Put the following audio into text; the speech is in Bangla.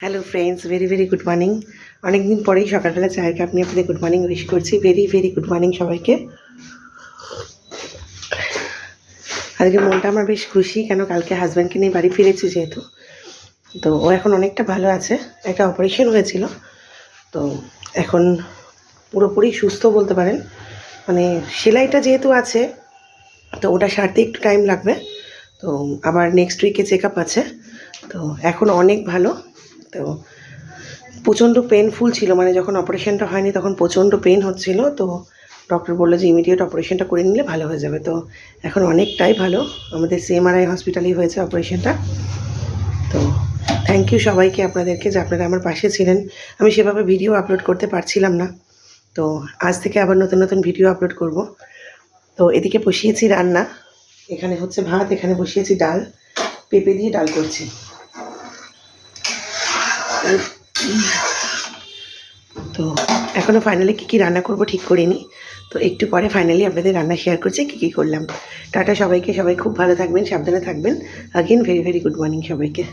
Hello friends, very very good morning. অনেকদিন পরেই সকালবেলা চায়ের কাপ নিয়ে আপনাদের গুড মর্নিং উইশ করছি। ভেরি ভেরি গুড মর্নিং সবাইকে। আজকে মনটা আমার বেশ খুশি, কেন কালকে হাজব্যান্ডকে নিয়ে বাড়ি ফিরেছি যেহেতু। তো ও এখন অনেকটা ভালো আছে, একটা অপারেশন হয়েছিল, তো এখন পুরোপুরি সুস্থ বলতে পারেন। মানে সেলাইটা যেহেতু আছে, তো ওটা সারতে একটু টাইম লাগবে। তো আবার নেক্সট উইকে চেক আপ আছে, তো এখন অনেক ভালো। তো প্রচণ্ড পেনফুল ছিল, মানে যখন অপারেশনটা হয়নি তখন প্রচণ্ড পেন হচ্ছিল। তো ডক্টর বললো যে ইমিডিয়েট অপারেশনটা করে নিলে ভালো হয়ে যাবে। তো এখন অনেকটাই ভালো, আমাদের CMRI হসপিটালেই হয়েছে অপারেশনটা। তো থ্যাংক ইউ সবাইকে, আপনাদেরকে, যে আপনারা আমার পাশে ছিলেন। আমি সেভাবে ভিডিও আপলোড করতে পারছিলাম না, তো আজ থেকে আবার নতুন নতুন ভিডিও আপলোড করব। তো এদিকে বসিয়েছি রান্না, এখানে হচ্ছে ভাত, এখানে বসিয়েছি ডাল, পেঁপে দিয়ে ডাল করছি। তো এখনও ফাইনালি কী রান্না করব ঠিক করিনি, তো একটু পরে ফাইনালি আপনাদের রান্না শেয়ার করছি কী করলাম। টাটা সবাইকে, সবাই খুব ভালো থাকবেন, সাবধানে থাকবেন। Again very very good morning সবাইকে।